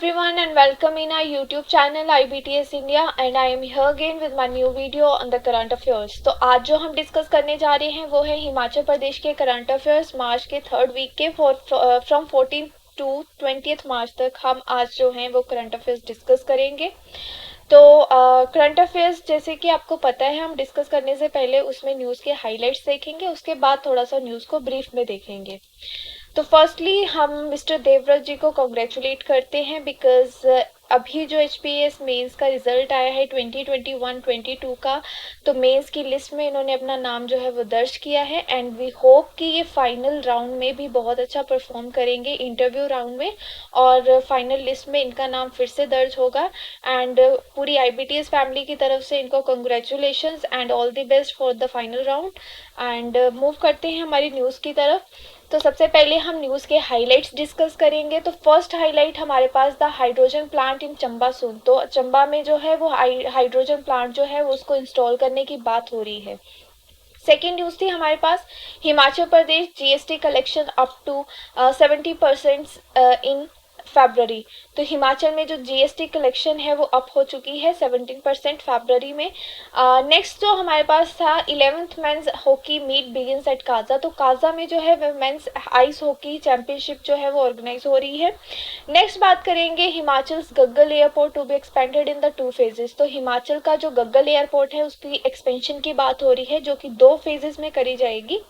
everyone and welcome in our YouTube channel IBTS India and I am here again with my new video on the current affairs। तो आज जो हम discuss करने जा रहे हैं वो है हिमाचल प्रदेश के करंट अफेयर्स मार्च के थर्ड वीक के फ्रॉम 14 टू 20 मार्च तक हम आज जो हैं वो करंट अफेयर्स डिस्कस करेंगे। तो करंट अफेयर्स जैसे कि आपको पता है हम डिस्कस करने से पहले उसमें न्यूज़ के हाइलाइट्स देखेंगे, उसके बाद थोड़ा सा न्यूज़ को ब्रीफ में देखेंगे। तो फर्स्टली हम मिस्टर देवव्रत जी को कॉन्ग्रेचुलेट करते हैं बिकॉज अभी जो एचपीएस मेंस का रिजल्ट आया है 2021-22 का, तो मेंस की लिस्ट में इन्होंने अपना नाम जो है वो दर्ज किया है एंड वी होप कि ये फाइनल राउंड में भी बहुत अच्छा परफॉर्म करेंगे इंटरव्यू राउंड में और फाइनल लिस्ट में इनका नाम फिर से दर्ज होगा। एंड पूरी आईबीटीएस फैमिली की तरफ से इनको congratulations and all the best for the final round. And move करते हैं हमारी न्यूज़ की तरफ। तो सबसे पहले हम न्यूज़ के हाइलाइट्स डिस्कस करेंगे। तो फर्स्ट हाइलाइट हमारे पास the hydrogen plant in Chamba soon. तो चंबा में जो है वो हाइड्रोजन प्लांट जो है वो उसको इंस्टॉल करने की बात हो रही है। सेकेंड न्यूज़ थी हमारे पास हिमाचल प्रदेश जीएसटी कलेक्शन अप टू 70% इन फरवरी। तो हिमाचल में जो जीएसटी कलेक्शन है वो अप हो चुकी है 17% फरवरी में। नेक्स्ट जो हमारे पास था 11th men's hockey meet begins at Kaza. तो काजा में जो है वो मेंस आइस हॉकी चैंपियनशिप जो है वो ऑर्गेनाइज हो रही है। नेक्स्ट बात करेंगे Himachal Gaggal airport to be expanded in the 2 phases. तो हिमाचल का जो गग्गल एयरपोर्ट है उसकी एक्सपेंशन की बात हो रही है जो कि 2 फेजेस में करी जाएगी।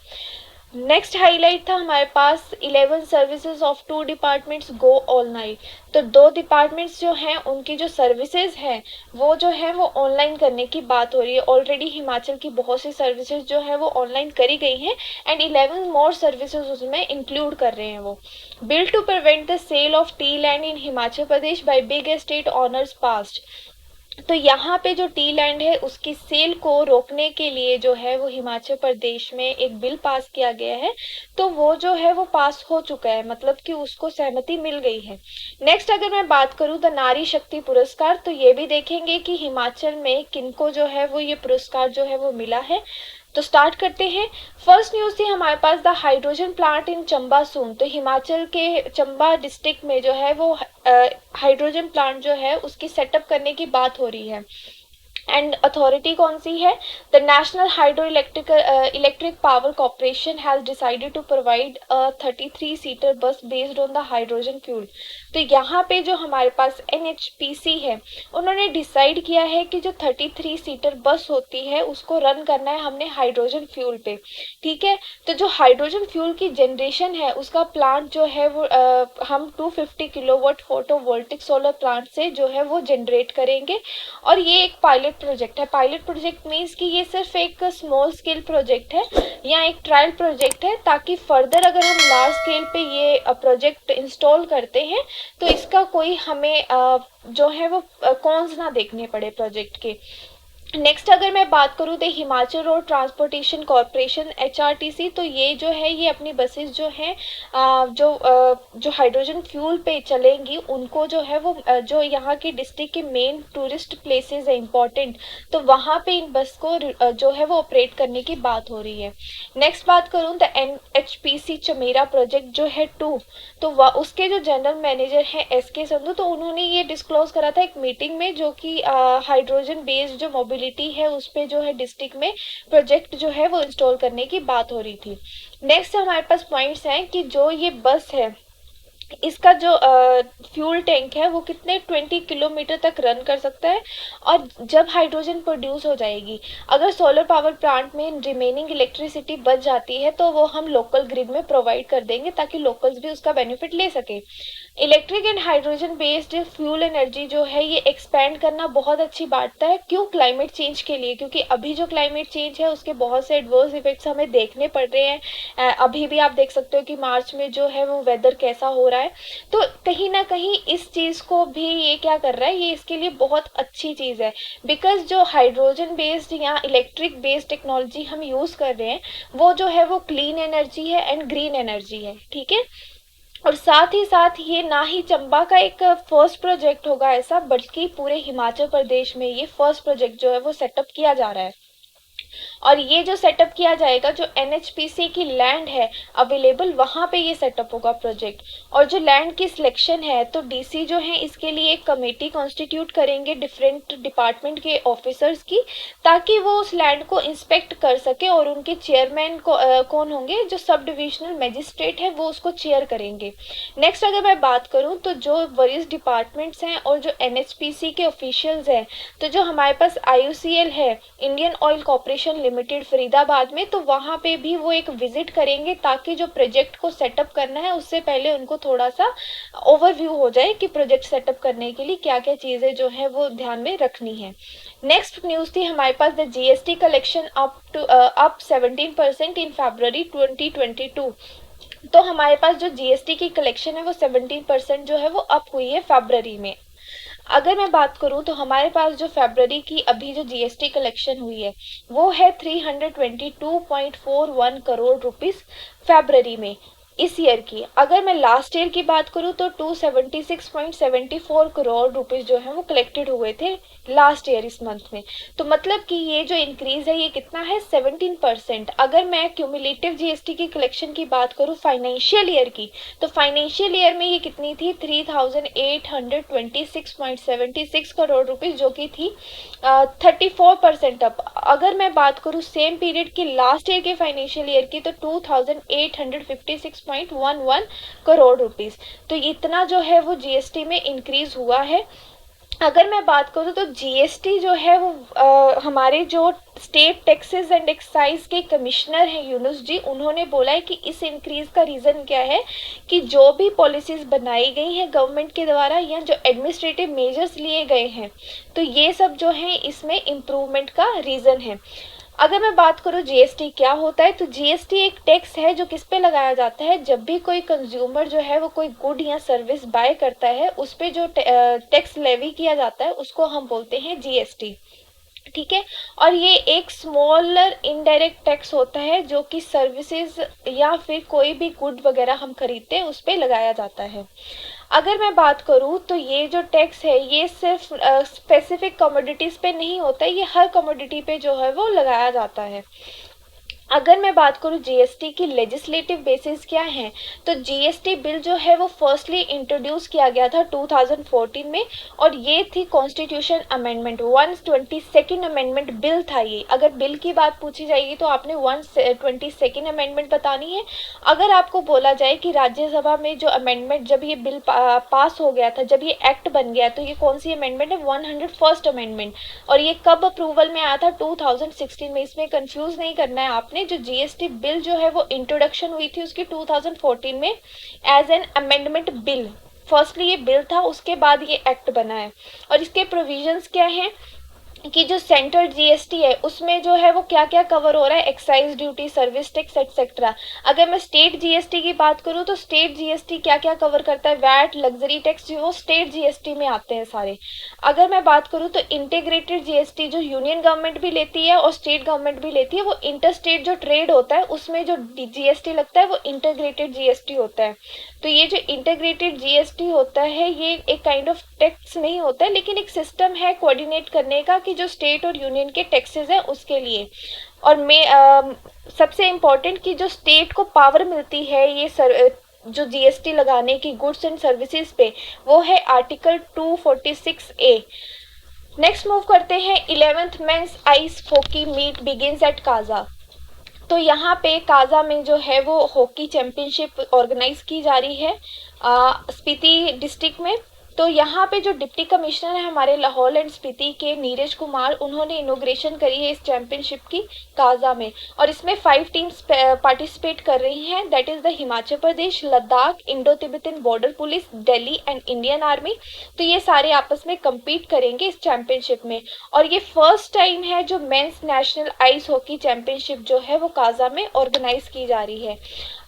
नेक्स्ट हाईलाइट था हमारे पास 11 services of 2 departments go all night. तो 2 डिपार्टमेंट्स जो हैं उनकी जो सर्विसेज हैं वो जो है वो ऑनलाइन करने की बात हो रही है। ऑलरेडी हिमाचल की बहुत सी सर्विसेज जो है वो ऑनलाइन करी गई हैं एंड 11 मोर सर्विसेज उसमें इंक्लूड कर रहे हैं वो। Bill to prevent the sale of tea land in Himachal Pradesh by big estate owners past. तो यहाँ पे जो टी लैंड है उसकी सेल को रोकने के लिए जो है वो हिमाचल प्रदेश में एक बिल पास किया गया है। तो वो जो है वो पास हो चुका है, मतलब कि उसको सहमति मिल गई है। नेक्स्ट अगर मैं बात करूँ द नारी शक्ति पुरस्कार, तो ये भी देखेंगे कि हिमाचल में किनको जो है वो ये पुरस्कार जो है वो मिला है। तो स्टार्ट करते हैं। फर्स्ट न्यूज़ थी हमारे पास the hydrogen plant in Chamba soon. तो हिमाचल के चंबा डिस्ट्रिक्ट में जो है वो हाइड्रोजन प्लांट जो है उसकी सेटअप करने की बात हो रही है। एंड अथॉरिटी कौन सी है? The National Hydro Electric Power Corporation has decided to provide a 33 seater bus based on the hydrogen fuel. तो यहाँ पे जो हमारे पास एनएचपीसी है उन्होंने डिसाइड किया है कि जो 33 सीटर बस होती है उसको रन करना है हमने हाइड्रोजन फ्यूल पे। ठीक है, तो जो हाइड्रोजन फ्यूल की जनरेशन है उसका प्लांट जो है वो हम 250 किलोवाट फोटोवोल्टिक सोलर प्लांट से जो है वो जनरेट करेंगे। और ये एक पायलट प्रोजेक्ट है। पायलट प्रोजेक्ट मीन्स कि ये सिर्फ एक स्मॉल स्केल प्रोजेक्ट है या एक ट्रायल प्रोजेक्ट है, ताकि फर्दर अगर हम लार्ज स्केल पे ये प्रोजेक्ट इंस्टॉल करते हैं तो इसका कोई हमें जो है वो कॉन्स ना देखने पड़े प्रोजेक्ट के। नेक्स्ट अगर मैं बात करूँ तो Himachal road transportation corporation HRTC, तो ये जो है ये अपनी बसेस जो हैं जो हाइड्रोजन फ्यूल पे चलेंगी उनको जो है वो जो यहाँ की डिस्ट्रिक्ट के मेन टूरिस्ट प्लेसेस है इंपॉर्टेंट, तो वहाँ पे इन बस को जो है वो ऑपरेट करने की बात हो रही है। नेक्स्ट बात करूँ तो एनएचपीसी चमेरा प्रोजेक्ट जो है 2, तो उसके जो जनरल मैनेजर हैं एसके संधू, तो उन्होंने ये डिस्क्लोज करा था एक मीटिंग में जो कि हाइड्रोजन बेस्ड जो मोबिलिटी है उस पे जो है डिस्ट्रिक्ट में प्रोजेक्ट जो है वो इंस्टॉल करने की बात हो रही थी। नेक्स्ट हमारे पास पॉइंट्स हैं कि जो ये बस है इसका जो फ्यूल टैंक है वो कितने 20 किलोमीटर तक रन कर सकता है। और जब हाइड्रोजन प्रोड्यूस हो जाएगी, अगर सोलर पावर प्लांट में रिमेनिंग इलेक्ट्रिसिटी बच जाती है तो वो हम लोकल ग्रिड में प्रोवाइड कर देंगे ताकि लोकल्स भी उसका बेनिफिट ले सके। Electric and hydrogen based fuel energy जो है ये एक्सपेंड करना बहुत अच्छी बात है। क्यों? क्लाइमेट चेंज के लिए, क्योंकि अभी जो क्लाइमेट चेंज है उसके बहुत से एडवर्स इफेक्ट्स हमें देखने पड़ रहे हैं। अभी भी आप देख सकते हो कि मार्च में जो है वो वेदर कैसा हो रहा है। तो कहीं ना कहीं इस चीज़ को भी ये क्या कर रहा है, ये इसके लिए बहुत अच्छी चीज़ है बिकॉज जो हाइड्रोजन बेस्ड या इलेक्ट्रिक बेस्ड टेक्नोलॉजी हम यूज़ कर रहे हैं वो जो है वो क्लीन एनर्जी है एंड ग्रीन एनर्जी है। ठीक है, और साथ ही साथ ये ना ही चंबा का एक फर्स्ट प्रोजेक्ट होगा ऐसा, बल्कि पूरे हिमाचल प्रदेश में ये फर्स्ट प्रोजेक्ट जो है वो सेटअप किया जा रहा है। और ये जो सेटअप किया जाएगा, जो एनएचपीसी की लैंड है अवेलेबल, वहाँ पे ये सेटअप होगा प्रोजेक्ट। और जो लैंड की सिलेक्शन है, तो डीसी जो है इसके लिए एक कमेटी कॉन्स्टिट्यूट करेंगे डिफरेंट डिपार्टमेंट के ऑफिसर्स की, ताकि वो उस लैंड को इंस्पेक्ट कर सके। और उनके चेयरमैन को कौन होंगे, जो सब डिविजनल मजिस्ट्रेट है वो उसको चेयर करेंगे। नेक्स्ट अगर मैं बात करूँ तो जो वरियस डिपार्टमेंट्स हैं और जो एनएचपीसी के ऑफिशियल्स हैं, तो जो हमारे पास आईयूसीएल है, Indian oil corporation limited Faridabad में, तो वहाँ पे भी वो एक विजिट करेंगे, ताकि जो प्रोजेक्ट को सेटअप करना है उससे पहले उनको थोड़ा सा ओवरव्यू हो जाए कि प्रोजेक्ट सेटअप करने के लिए क्या क्या चीज़ें जो है वो ध्यान में रखनी है। नेक्स्ट न्यूज़ थी हमारे पास, द जीएसटी कलेक्शन अप 17% इन फरवरी 2022। तो हमारे पास जो जीएसटी की कलेक्शन है वो 17% जो है वो अप हुई है फरवरी में। अगर मैं बात करूं तो हमारे पास जो फरवरी की अभी जो जीएसटी कलेक्शन हुई है वो है 322.41 करोड़ रुपीस फरवरी में इस ईयर की। अगर मैं लास्ट ईयर की बात करूं तो 276.74 करोड़ रुपीस जो है वो कलेक्टेड हुए थे लास्ट ईयर इस मंथ में। तो मतलब कि ये जो इंक्रीज है ये कितना है, 17%। अगर मैं क्यूमुलेटिव जीएसटी की कलेक्शन की बात करूं फाइनेंशियल ईयर की, तो फाइनेंशियल ईयर में ये कितनी थी, 3826.76 करोड़ रुपीस, जो कि थी 34% अप। अगर मैं बात करूं सेम पीरियड की लास्ट ईयर के फाइनेंशियल ईयर की, तो 2856.11 करोड़ रुपीस। तो इतना जो है वो जीएसटी में इंक्रीज हुआ है। अगर मैं बात करूँ तो जीएसटी जो है वो हमारे जो स्टेट टैक्सेस एंड एक्साइज के कमिश्नर हैं यूनुस जी, उन्होंने बोला है कि इस इंक्रीज का रीज़न क्या है, कि जो भी पॉलिसीज बनाई गई हैं गवर्नमेंट के द्वारा या जो एडमिनिस्ट्रेटिव मेजर्स लिए गए हैं, तो ये सब जो है इसमें इम्प्रूवमेंट का रीज़न है। अगर मैं बात करूँ जीएसटी क्या होता है, तो जीएसटी एक टैक्स है जो किस पे लगाया जाता है, जब भी कोई कंज्यूमर जो है वो कोई गुड या सर्विस बाय करता है, उस पे जो टैक्स लेवी किया जाता है उसको हम बोलते हैं जीएसटी। ठीक है। और ये एक स्मॉलर इनडायरेक्ट टैक्स होता है जो कि सर्विसेज या फिर कोई भी गुड वगैरह हम खरीदते हैं उस पे लगाया जाता है। अगर मैं बात करूँ तो ये जो टैक्स है ये सिर्फ स्पेसिफिक कमोडिटीज़ पे नहीं होता है, ये हर कमोडिटी पे जो है वो लगाया जाता है। अगर मैं बात करूँ जीएसटी की लेजिस्लेटिव बेसिस क्या है, तो जीएसटी बिल जो है वो फर्स्टली इंट्रोड्यूस किया गया था 2014 में, और ये थी constitution amendment 122nd amendment bill था ये। अगर बिल की बात पूछी जाएगी तो आपने 122nd अमेंडमेंट बतानी है। अगर आपको बोला जाए कि राज्यसभा में जो अमेंडमेंट, जब ये बिल पास हो गया था, जब ये एक्ट बन गया, तो ये कौन सी अमेंडमेंट है, 101st अमेंडमेंट। और ये कब अप्रूवल में आया था, 2016 में। इसमें कंफ्यूज नहीं करना है आपने। जो जीएसटी बिल जो है वो इंट्रोडक्शन हुई थी उसकी 2014 में as an amendment bill. Firstly ये बिल था, उसके बाद ये एक्ट बना है। और इसके प्रोविजंस क्या हैं कि जो सेंट्रल जीएसटी है उसमें जो है वो क्या क्या कवर हो रहा है, excise duty, service tax etcetera. अगर मैं स्टेट जीएसटी की बात करूँ तो स्टेट जीएसटी क्या क्या कवर करता है, वैट, लग्जरी टैक्स, जो वो स्टेट जीएसटी में आते हैं सारे। अगर मैं बात करूँ तो इंटीग्रेटेड जीएसटी जो यूनियन गवर्नमेंट भी लेती है और स्टेट गवर्नमेंट भी लेती है, वो इंटर स्टेट जो ट्रेड होता है उसमें जो जीएसटी लगता है वो इंटीग्रेटेड जीएसटी होता है। तो ये जो इंटीग्रेटेड जीएसटी होता है ये एक काइंड ऑफ टैक्स नहीं होता है, लेकिन एक सिस्टम है कोऑर्डिनेट करने का कि जो स्टेट और यूनियन के टैक्सेस हैं उसके लिए। और सबसे इम्पोर्टेंट कि जो स्टेट को पावर मिलती है ये जो जीएसटी लगाने की गुड्स एंड सर्विसेज पे, वो है आर्टिकल 246A। नेक्स्ट मूव करते हैं, 11th men's ice hockey meet begins at Kaza. तो यहाँ पे काजा में जो है वो हॉकी चैंपियनशिप ऑर्गेनाइज की जा रही है स्पीति डिस्ट्रिक्ट में। तो यहाँ पे जो डिप्टी कमिश्नर है हमारे लाहौल एंड स्पीति के, नीरज कुमार, उन्होंने इनोग्रेशन करी है इस चैंपियनशिप की काजा में। और इसमें 5 टीम्स पार्टिसिपेट कर रही हैं, that is the Himachal Pradesh, Ladakh, Indo Tibetan border police, Delhi and Indian army. तो ये सारे आपस में compete करेंगे इस चैंपियनशिप में। और ये फर्स्ट टाइम है जो mains national ice hockey championship जो है वो काजा में ऑर्गेनाइज की जा रही है।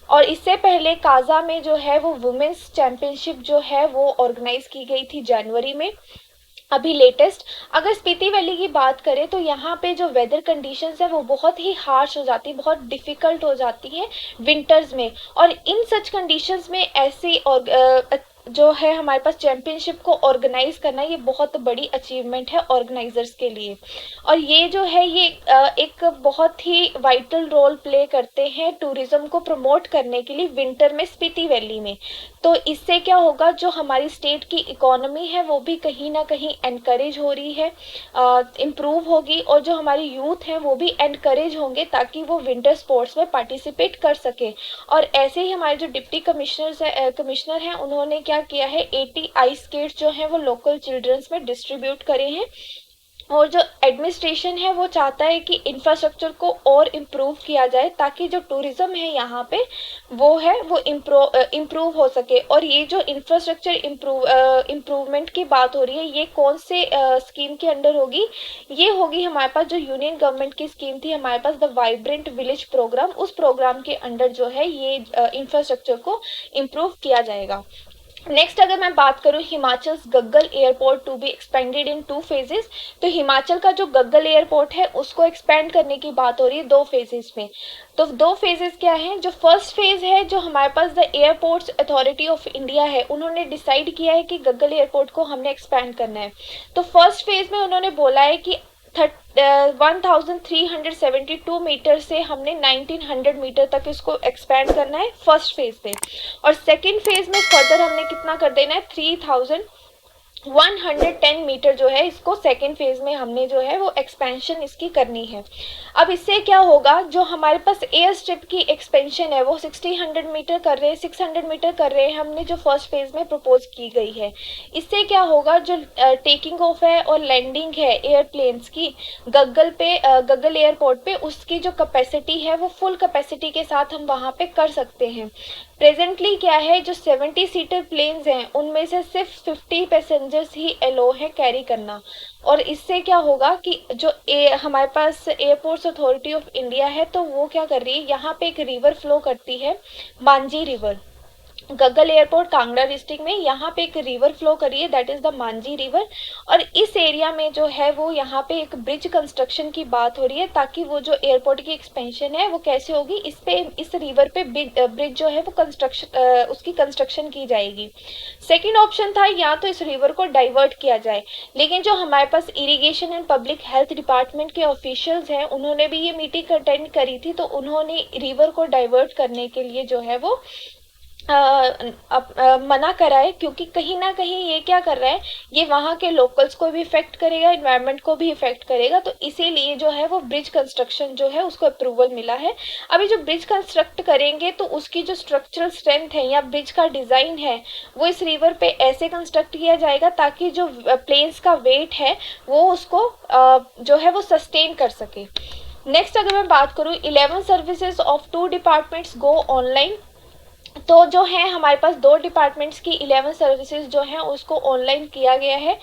और इससे पहले काजा में जो है वो वुमेन्स चैंपियनशिप जो है वो ऑर्गेनाइज की गई थी जनवरी में, अभी लेटेस्ट। अगर स्पीति वैली की बात करें तो यहाँ पे जो वेदर कंडीशंस है वो बहुत ही हार्श हो जाती है, बहुत डिफ़िकल्ट हो जाती है विंटर्स में। और इन सच कंडीशंस में ऐसी और जो है हमारे पास चैंपियनशिप को ऑर्गेनाइज करना, ये बहुत बड़ी अचीवमेंट है ऑर्गेनाइजर्स के लिए। और ये जो है ये एक बहुत ही वाइटल रोल प्ले करते हैं टूरिज्म को प्रमोट करने के लिए विंटर में स्पीति वैली में। तो इससे क्या होगा, जो हमारी स्टेट की इकोनॉमी है वो भी कहीं ना कहीं एनकरेज हो रही है, इम्प्रूव होगी, और जो हमारी यूथ है वो भी एनकरेज होंगे ताकि वो विंटर स्पोर्ट्स में पार्टिसिपेट कर सके। और ऐसे ही हमारे जो डिप्टी कमिश्नर हैं उन्होंने क्या किया है, 80 आइस स्केट्स जो हैं वो लोकल चिल्ड्रंस में डिस्ट्रीब्यूट करे हैं। और जो एडमिनिस्ट्रेशन है वो चाहता है कि इंफ्रास्ट्रक्चर को और इम्प्रूव किया जाए ताकि जो टूरिज्म है यहाँ पे वो है वो इम्प्रूव हो सके। और ये जो इंफ्रास्ट्रक्चर इम्प्रूवमेंट की बात हो रही है, ये कौन से स्कीम के अंडर होगी, ये होगी हमारे पास जो यूनियन गवर्नमेंट की स्कीम थी हमारे पास, द वाइब्रेंट विलेज प्रोग्राम, उस प्रोग्राम के अंडर जो है ये इंफ्रास्ट्रक्चर को इम्प्रूव किया जाएगा। नेक्स्ट अगर मैं बात करूं Himachal Gaggal airport to be expanded in 2 phases, तो हिमाचल का जो गग्गल एयरपोर्ट है उसको एक्सपेंड करने की बात हो रही है 2 फेजेस में। तो 2 फेजेस क्या हैं, जो फर्स्ट फेज है जो हमारे पास the airports authority of India है उन्होंने डिसाइड किया है कि गग्गल एयरपोर्ट को हमने एक्सपेंड करना है। तो फर्स्ट फेज में उन्होंने बोला है कि 1372 मीटर से हमने 1900 मीटर तक इसको एक्सपेंड करना है फर्स्ट फेज पे। और सेकंड फेज में फर्दर हमने कितना कर देना है, 3110 मीटर जो है इसको सेकेंड फेज में हमने जो है वो एक्सपेंशन इसकी करनी है। अब इससे क्या होगा, जो हमारे पास एयर स्ट्रिप की एक्सपेंशन है वो 600 मीटर कर रहे हैं, 600 मीटर कर रहे हैं हमने जो फर्स्ट फेज में प्रपोज की गई है। इससे क्या होगा, जो टेकिंग ऑफ है और लैंडिंग है एयरप्लेन्स की गग्गल एयरपोर्ट पे, उसकी जो कैपेसिटी है वो फुल कैपेसिटी के साथ हम वहाँ पे कर सकते हैं। प्रेजेंटली क्या है, जो 70 सीटर प्लेन्स हैं उनमें से सिर्फ 50 पैसेंजर्स ही अलो है कैरी करना। और इससे क्या होगा कि जो हमारे पास एयरपोर्ट्स अथॉरिटी ऑफ इंडिया है तो वो क्या कर रही है, यहाँ पे एक रिवर फ्लो करती है, Manjhi river, Gaggal airport Kangra district में यहाँ पे एक रिवर फ्लो करी है, that is the Manjhi river. और इस एरिया में जो है वो यहाँ पे एक ब्रिज कंस्ट्रक्शन की बात हो रही है ताकि वो जो एयरपोर्ट की एक्सपेंशन है वो कैसे होगी, इस रिवर पे ब्रिज जो है वो उसकी कंस्ट्रक्शन की जाएगी। सेकेंड ऑप्शन था या तो इस रिवर को डाइवर्ट किया जाए, लेकिन जो हमारे पास irrigation and public health department के ऑफिशियल्स हैं उन्होंने भी ये मीटिंग अटेंड करी थी, तो उन्होंने रिवर को डाइवर्ट करने के लिए जो है वो मना करा है, क्योंकि कहीं ना कहीं ये क्या कर रहा है, ये वहाँ के लोकल्स को भी इफेक्ट करेगा, इन्वायरमेंट को भी इफेक्ट करेगा। तो इसीलिए जो है वो ब्रिज कंस्ट्रक्शन जो है उसको अप्रूवल मिला है। अभी जो ब्रिज कंस्ट्रक्ट करेंगे तो उसकी जो स्ट्रक्चरल स्ट्रेंथ है या ब्रिज का डिज़ाइन है वो इस रिवर पे ऐसे कंस्ट्रक्ट किया जाएगा ताकि जो प्लेन्स का वेट है वो उसको जो है वो सस्टेन कर सके। नेक्स्ट अगर मैं बात करूँ 11 services of 2 departments go online, तो जो है हमारे पास 2 डिपार्टमेंट्स की 11 सर्विसेज जो हैं उसको ऑनलाइन किया गया है।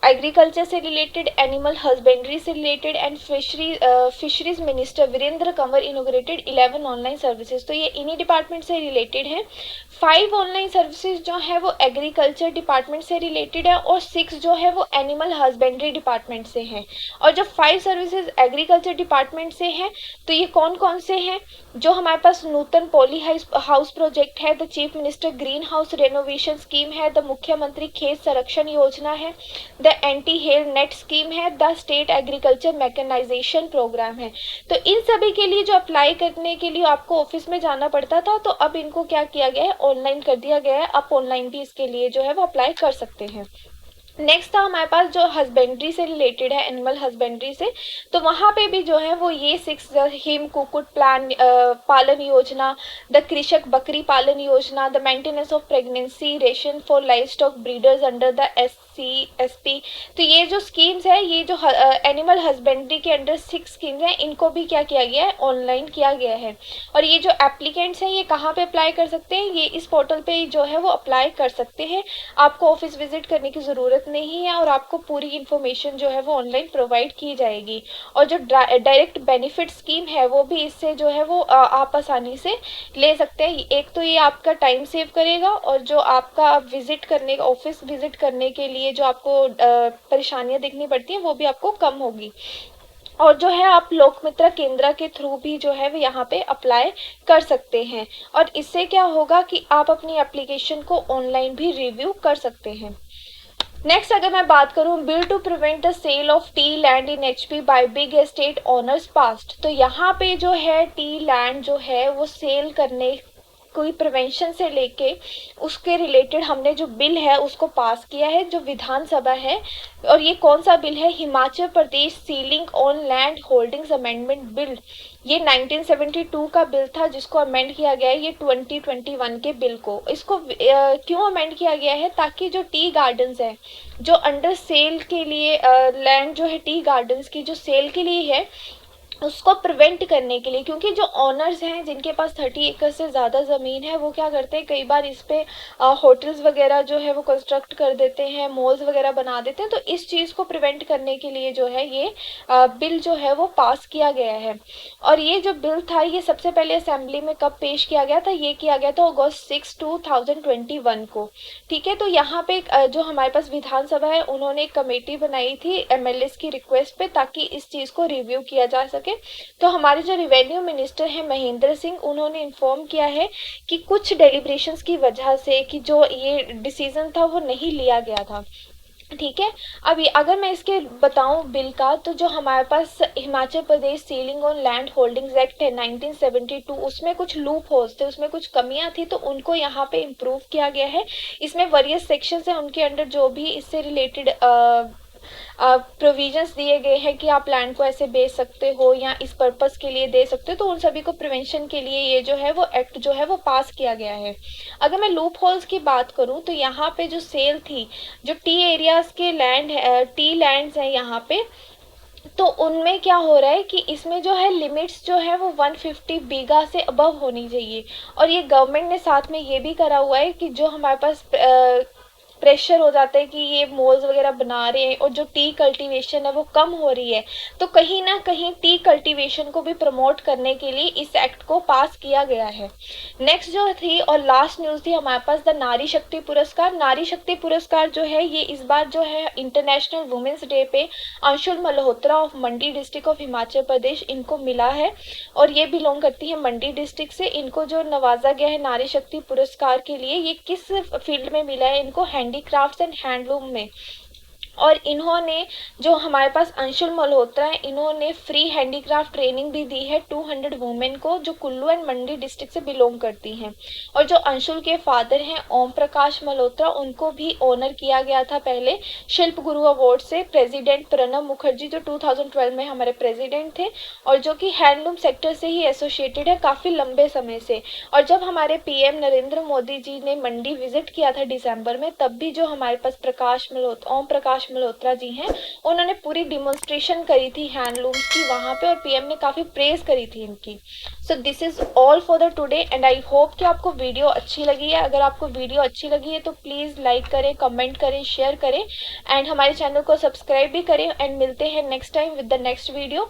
एग्रीकल्चर से रिलेटेड, एनिमल हस्बेंड्री से related and fisheries minister Virender Kanwar inaugurated 11 online services, तो ये इन्हीं डिपार्टमेंट से रिलेटेड हैं। 5 ऑनलाइन सर्विसेज जो है वो एग्रीकल्चर डिपार्टमेंट से रिलेटेड है और 6 जो है वो एनिमल हस्बेंड्री डिपार्टमेंट से हैं। और जो 5 सर्विसेज एग्रीकल्चर डिपार्टमेंट से हैं तो ये कौन कौन से हैं, जो हमारे पास नूतन पॉली हाउस प्रोजेक्ट है, the chief minister green house renovation scheme है, द मुख्यमंत्री खेत संरक्षण योजना है, the anti hail net scheme है, the state agriculture mechanisation programme है। तो इन सभी के लिए जो अप्लाई करने के लिए आपको ऑफिस में जाना पड़ता था, तो अब इनको क्या किया गया है, ऑनलाइन कर दिया गया है। आप ऑनलाइन भी इसके लिए जो है वो अप्लाई कर सकते हैं। नेक्स्ट था हमारे पास जो हस्बेंड्री से रिलेटेड है, एनिमल हस्बेंड्री से, तो वहाँ पे भी जो है वो ये 6 हिम कुकुट प्लान पालन योजना, द कृषक बकरी पालन योजना, the maintenance of pregnancy ration for live stock breeders under the SCSP। तो ये जो स्कीम्स है, ये जो एनिमल हस्बेंड्री के अंडर 6 स्कीम्स हैं, इनको भी क्या किया गया है, ऑनलाइन किया गया है। और ये जो एप्लीकेंट्स हैं ये कहाँ पे अप्लाई कर सकते हैं, ये इस पोर्टल पे जो है वो अप्लाई कर सकते हैं। आपको ऑफिस विजिट करने की ज़रूरत नहीं है और आपको पूरी इन्फॉर्मेशन जो है वो ऑनलाइन प्रोवाइड की जाएगी। और जो डायरेक्ट बेनिफिट स्कीम है वो भी इससे जो है वो आप आसानी से ले सकते हैं। एक तो ये आपका टाइम सेव करेगा और जो आपका विजिट करने का, ऑफिस विजिट करने के लिए जो आपको परेशानियां देखनी पड़ती हैं वो भी आपको कम होगी। और जो है आप लोकमित्रा केंद्र के थ्रू भी जो है वो यहाँ पे अप्लाई कर सकते हैं। और इससे क्या होगा कि आप अपनी एप्लीकेशन को ऑनलाइन भी रिव्यू कर सकते हैं। नेक्स्ट अगर मैं बात करूं, bill to prevent the sale of tea land in HP by big estate owners past, तो यहाँ पे जो है टी लैंड जो है वो सेल करने कोई प्रिवेंशन से लेके उसके रिलेटेड हमने जो बिल है उसको पास किया है जो विधानसभा है। और ये कौन सा बिल है? Himachal Pradesh ceiling on land holdings amendment bill. ये 1972 का बिल था जिसको अमेंड किया गया है ये 2021 के बिल को। इसको क्यों अमेंड किया गया है? ताकि जो टी गार्डन्स है जो अंडर सेल के लिए लैंड जो है टी गार्डन्स की जो सेल के लिए है उसको प्रिवेंट करने के लिए, क्योंकि जो ओनर्स हैं जिनके पास 30 एकड़ से ज़्यादा ज़मीन है वो क्या करते हैं, कई बार इस पे होटल्स वगैरह जो है वो कंस्ट्रक्ट कर देते हैं, मॉल्स वगैरह बना देते हैं। तो इस चीज़ को प्रिवेंट करने के लिए जो है ये बिल जो है वो पास किया गया है। और ये जो बिल था ये सबसे पहले असेंबली में कब पेश किया गया था? ये किया गया था अगस्त 6 2021 को। ठीक है, तो यहाँ पे जो हमारे पास विधानसभा है उन्होंने एक कमेटी बनाई थी एमएलएस की रिक्वेस्ट पे ताकि इस चीज़ को रिव्यू किया जा सके। तो हमारे जो रिवेन्यू मिनिस्टर हैं महेंद्र सिंह, उन्होंने इन्फॉर्म किया है कि कुछ डेलिब्रेशंस की वजह से कि जो ये डिसीजन था वो नहीं लिया गया था। ठीक है, अभी अगर मैं इसके बताऊं बिल का, तो जो हमारे पास Himachal Pradesh ceiling on land holdings act है 1972, उसमें कुछ लूप होल्स थे, उसमें कुछ कमियां थी, तो उनको यहाँ पे इम्प्रूव किया गया है। इसमें वेरियस सेक्शंस हैं, उनके अंडर जो भी इससे रिलेटेड प्रोविजंस दिए गए हैं कि आप लैंड को ऐसे बेच सकते हो या इस पर्पस के लिए दे सकते हो, तो उन सभी को प्रिवेंशन के लिए ये जो है वो एक्ट जो है वो पास किया गया है। अगर मैं लूप होल्स की बात करूं तो यहाँ पे जो सेल थी, जो टी एरियाज के लैंड है, टी लैंड्स हैं यहाँ पे, तो उनमें क्या हो रहा है कि इसमें जो है लिमिट्स जो है वो 150 बीघा से अबव होनी चाहिए। और ये गवर्नमेंट ने साथ में ये भी करा हुआ है कि जो हमारे पास प्रेशर हो जाता है कि ये मॉल्स वगैरह बना रहे हैं और जो टी कल्टीवेशन है वो कम हो रही है, तो कहीं ना कहीं टी कल्टीवेशन को भी प्रमोट करने के लिए इस एक्ट को पास किया गया है। नेक्स्ट जो थी और लास्ट न्यूज़ थी हमारे पास द नारी शक्ति पुरस्कार। नारी शक्ति पुरस्कार जो है ये इस बार जो है इंटरनेशनल वुमेन्स डे पे Anshul Malhotra of Mandi district of Himachal Pradesh इनको मिला है और ये बिलोंग करती है मंडी डिस्ट्रिक्ट से। इनको जो नवाजा गया है नारी शक्ति पुरस्कार के लिए, ये किस फील्ड में मिला है? इनको हैंडीक्राफ्ट्स एंड हैंडलूम में। और इन्होंने जो हमारे पास अंशुल मल्होत्रा है इन्होंने फ्री हैंडीक्राफ्ट ट्रेनिंग भी दी है 200 वुमेन को जो कुल्लू एंड मंडी डिस्ट्रिक्ट से बिलोंग करती हैं। और जो अंशुल के फादर हैं ओम प्रकाश मल्होत्रा, उनको भी ऑनर किया गया था पहले शिल्प गुरु अवार्ड से प्रेसिडेंट प्रणब मुखर्जी जो 2012 में हमारे प्रेसिडेंट थे और जो कि हैंडलूम सेक्टर से ही एसोसिएटेड है काफ़ी लंबे समय से। और जब हमारे पीएम नरेंद्र मोदी जी ने मंडी विजिट किया था दिसंबर में, तब भी जो हमारे पास ओम प्रकाश मल्होत्रा जी हैं उन्होंने पूरी डिमॉन्स्ट्रेशन करी थी हैंडलूम्स की वहां पे और पीएम ने काफ़ी प्रेज करी थी इनकी। So this is all for the today and I hope कि आपको वीडियो अच्छी लगी है। अगर आपको वीडियो अच्छी लगी है तो प्लीज़ लाइक करें, कमेंट करें, शेयर करें एंड हमारे चैनल को सब्सक्राइब भी करें एंड मिलते हैं next time with the next video.